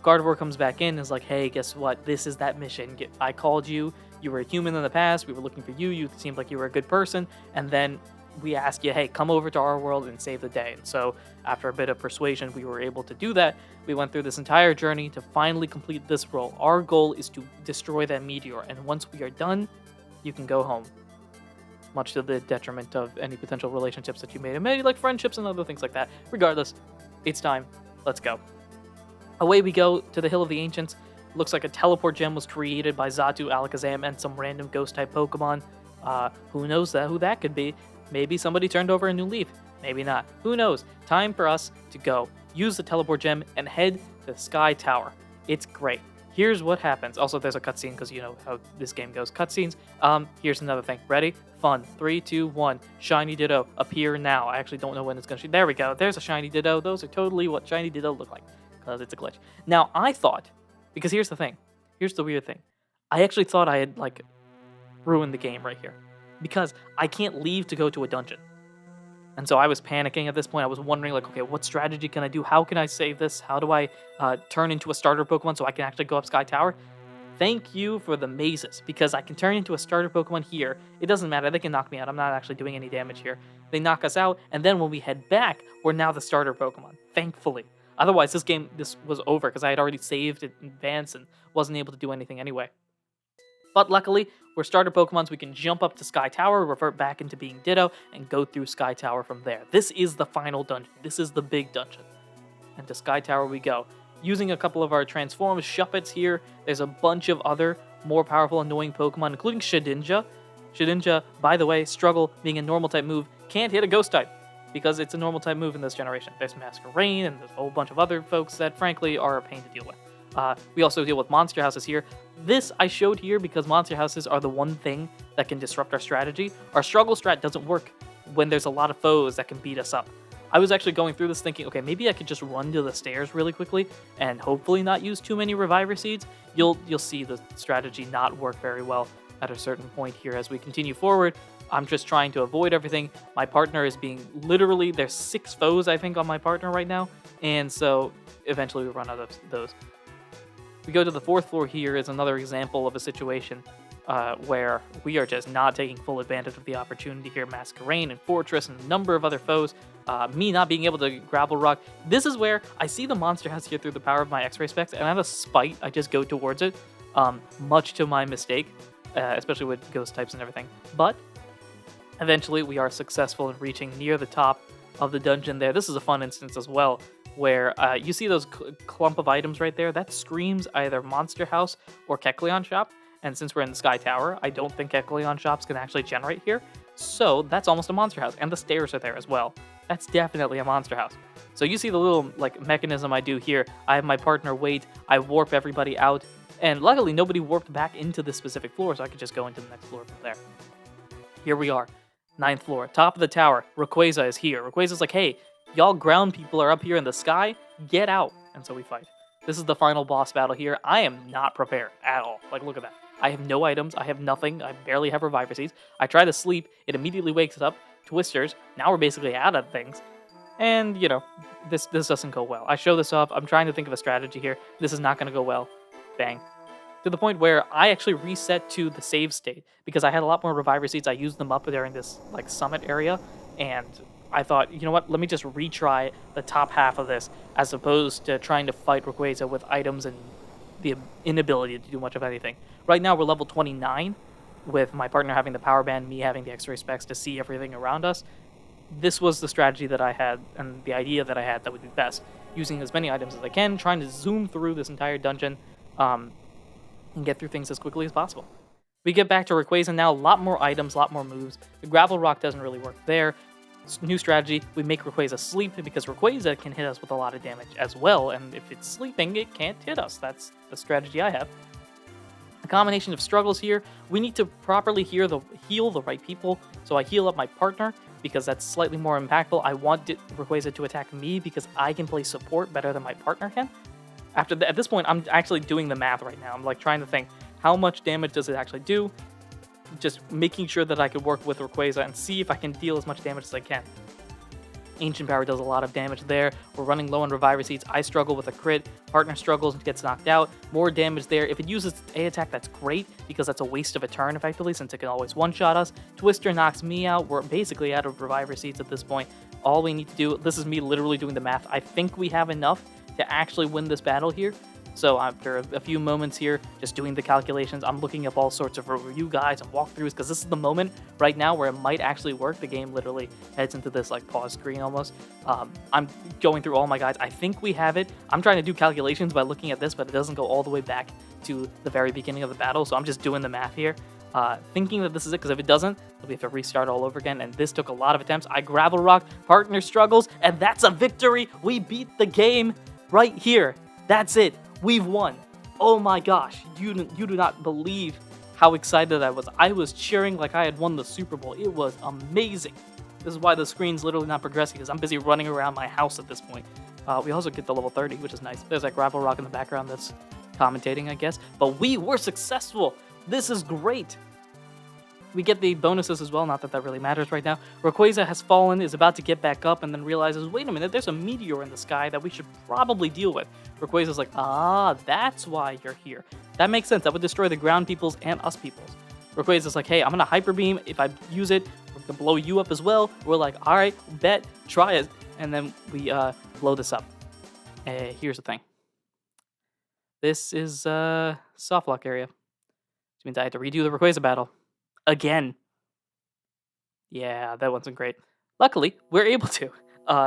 Gardevoir comes back in and is like, hey, guess what? This is that mission. I called you. You were a human in the past. We were looking for you. You seemed like you were a good person. And then we asked you, hey, come over to our world and save the day. And so after a bit of persuasion, we were able to do that. We went through this entire journey to finally complete this role. Our goal is to destroy that meteor. And once we are done, you can go home. Much to the detriment of any potential relationships that you made. And maybe like friendships and other things like that. Regardless, it's time. Let's go. Away we go to the Hill of the Ancients. Looks like a teleport gem was created by Xatu, Alakazam, and some random ghost-type Pokemon. Who knows who that could be? Maybe somebody turned over a new leaf. Maybe not. Who knows? Time for us to go. Use the teleport gem and head to the Sky Tower. It's great. Here's what happens. Also, there's a cutscene because you know how this game goes. Cutscenes. Here's another thing. Ready? Fun. 3, 2, 1. Shiny Ditto. Appear now. I actually don't know when it's going to shoot. There we go. There's a Shiny Ditto. Those are totally what Shiny Ditto look like. Because it's a glitch. Now, I thought, because here's the thing. Here's the weird thing. I actually thought I had, ruined the game right here. Because I can't leave to go to a dungeon. And so I was panicking at this point. I was wondering, okay, what strategy can I do? How can I save this? How do I turn into a starter Pokemon so I can actually go up Sky Tower? Thank you for the mazes, because I can turn into a starter Pokemon here. It doesn't matter. They can knock me out. I'm not actually doing any damage here. They knock us out, and then when we head back, we're now the starter Pokemon. Thankfully. Otherwise, this was over, because I had already saved it in advance and wasn't able to do anything anyway. But luckily, we're starter Pokemons. We can jump up to Sky Tower, revert back into being Ditto, and go through Sky Tower from there. This is the final dungeon. This is the big dungeon. And to Sky Tower we go. Using a couple of our transforms, Shuppets here. There's a bunch of other more powerful, annoying Pokemon, including Shedinja. Shedinja, by the way, Struggle, being a normal type move, can't hit a ghost type, because it's a normal type move in this generation. There's Masquerain, and there's a whole bunch of other folks that, frankly, are a pain to deal with. We also deal with monster houses here. This I showed here because monster houses are the one thing that can disrupt our strategy. Our struggle strat doesn't work when there's a lot of foes that can beat us up. I was actually going through this thinking, okay, maybe I could just run to the stairs really quickly and hopefully not use too many Reviver Seeds. You'll see the strategy not work very well at a certain point here as we continue forward. I'm just trying to avoid everything. My partner is being literally, there's 6 foes, I think, on my partner right now. And so eventually we run out of those. We go to the 4th floor here is another example of a situation where we are just not taking full advantage of the opportunity here. Masquerain and Fortress and a number of other foes. Me not being able to Gravel Rock. This is where I see the monster house here through the power of my X-ray specs, and out of spite, I just go towards it, much to my mistake, especially with ghost types and everything. But eventually, we are successful in reaching near the top of the dungeon there. This is a fun instance as well, where you see those clump of items right there. That screams either Monster House or Kecleon Shop. And since we're in the Sky Tower, I don't think Kecleon Shops can actually generate here. So that's almost a Monster House. And the stairs are there as well. That's definitely a Monster House. So you see the little like mechanism I do here. I have my partner wait. I warp everybody out. And luckily, nobody warped back into this specific floor, so I could just go into the next floor from there. Here we are. 9th floor. Top of the tower. Rayquaza is here. Rayquaza's like, hey, y'all ground people are up here in the sky. Get out. And so we fight. This is the final boss battle here. I am not prepared at all. Like, look at that. I have no items. I have nothing. I barely have Reviver Seeds. I try to sleep. It immediately wakes up. Twisters. Now we're basically out of things. And, you know, this doesn't go well. I show this off. I'm trying to think of a strategy here. This is not going to go well. Bang. To the point where I actually reset to the save state because I had a lot more Reviver Seeds. I used them up during this like summit area, and I thought, you know what, let me just retry the top half of this as opposed to trying to fight Rayquaza with items and the inability to do much of anything. Right now we're level 29 with my partner having the power band, me having the X-ray specs to see everything around us. This was the strategy that I had and the idea that I had that would be best. Using as many items as I can, trying to zoom through this entire dungeon, and get through things as quickly as possible. We get back to Rayquaza now, a lot more items, a lot more moves. The Gravel Rock doesn't really work there. New strategy, we make Rayquaza sleep because Rayquaza can hit us with a lot of damage as well, and if it's sleeping, it can't hit us. That's the strategy I have. A combination of struggles here. We need to properly heal the right people, so I heal up my partner because that's slightly more impactful. I want Rayquaza to attack me because I can play support better than my partner can. At this point, I'm actually doing the math right now. I'm like trying to think, how much damage does it actually do? Just making sure that I could work with Rayquaza and see if I can deal as much damage as I can. Ancient Power does a lot of damage there. We're running low on Reviver Seeds. I struggle with a crit. Partner struggles and gets knocked out. More damage there. If it uses A attack, that's great because that's a waste of a turn effectively since it can always one-shot us. Twister knocks me out. We're basically out of Reviver Seeds at this point. All we need to do, this is me literally doing the math. I think we have enough to actually win this battle here. So after a few moments here, just doing the calculations, I'm looking up all sorts of review guides and walkthroughs because this is the moment right now where it might actually work. The game literally heads into this like pause screen almost. I'm going through all my guides. I think we have it. I'm trying to do calculations by looking at this, but it doesn't go all the way back to the very beginning of the battle. So I'm just doing the math here, thinking that this is it, because if it doesn't, we have to restart all over again. And this took a lot of attempts. I Gravel Rock, partner struggles, and that's a victory. We beat the game right here. That's it. We've won. Oh my gosh. You do not believe how excited I was. I was cheering like I had won the Super Bowl. It was amazing. This is why the screen's literally not progressing, because I'm busy running around my house at this point. We also get to level 30, which is nice. There's that Gravel Rock in the background that's commentating, I guess. But we were successful. This is great. We get the bonuses as well, not that that really matters right now. Rayquaza has fallen, is about to get back up, and then realizes, wait a minute, there's a meteor in the sky that we should probably deal with. Rayquaza's like, that's why you're here. That makes sense. That would destroy the ground peoples and us peoples. Rayquaza's like, hey, I'm gonna Hyper Beam. If I use it, we're gonna blow you up as well. We're like, all right, bet, try it. And then we blow this up. Here's the thing. This is soft lock area. Which means I had to redo the Rayquaza battle. Again. Yeah, that wasn't great. Luckily, we're able to.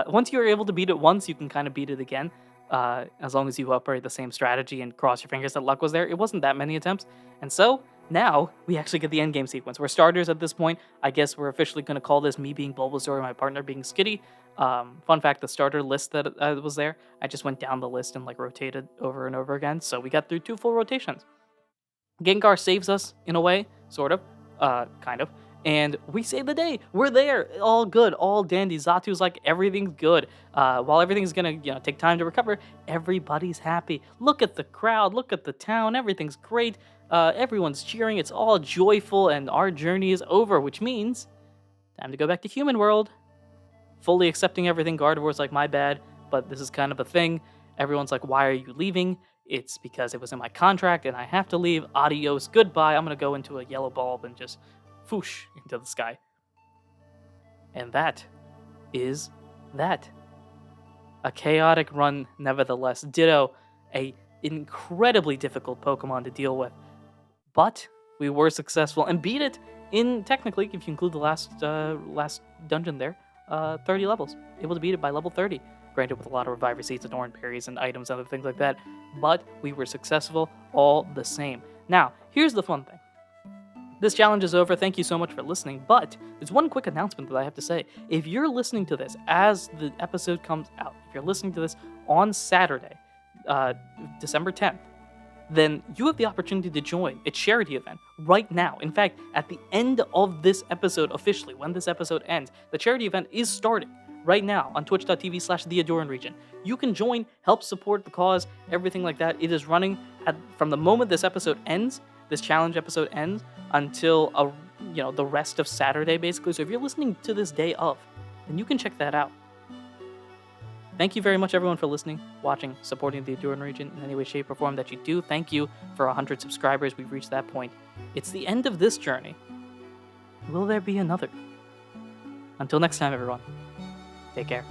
Once you're able to beat it once, you can kind of beat it again. As long as you operate the same strategy and cross your fingers that luck was there. It wasn't that many attempts. And so, now, we actually get the endgame sequence. We're starters at this point. I guess we're officially going to call this me being Bulbasaur and my partner being Skitty. Fun fact, the starter list that was there, I just went down the list and like rotated over and over again. So we got through 2 full rotations. Gengar saves us, in a way, sort of. Kind of. And we save the day. We're there. All good. All dandy. Zatu's like, everything's good. While everything's gonna, take time to recover, everybody's happy. Look at the crowd. Look at the town. Everything's great. Everyone's cheering. It's all joyful, and our journey is over, which means time to go back to human world. Fully accepting everything. Gardevoir's like, my bad, but this is kind of a thing. Everyone's like, why are you leaving? It's because it was in my contract and I have to leave. Adios, goodbye. I'm going to go into a yellow bulb and just whoosh into the sky. And that is that. A chaotic run, nevertheless. Ditto, a incredibly difficult Pokemon to deal with. But we were successful and beat it in, technically, if you include the last dungeon there, 30 levels. Able to beat it by level 30. Granted, with a lot of reviver seeds, Ahdurin berries, and items, and other things like that. But we were successful all the same. Now, here's the fun thing. This challenge is over. Thank you so much for listening. But there's one quick announcement that I have to say. If you're listening to this as the episode comes out, if you're listening to this on Saturday, December 10th, then you have the opportunity to join a charity event right now. In fact, at the end of this episode, officially, when this episode ends, the charity event is starting right now on twitch.tv/the Ahdurin region. You can join, help support the cause, everything like that. It is running from the moment this episode ends, this challenge episode ends, until the rest of Saturday, basically. So if you're listening to this day of, then you can check that out. Thank you very much, everyone, for listening, watching, supporting the Ahdurin region in any way, shape, or form that you do. Thank you for 100 subscribers. We've reached that point. It's the end of this journey. Will there be another? Until next time, everyone. Take care.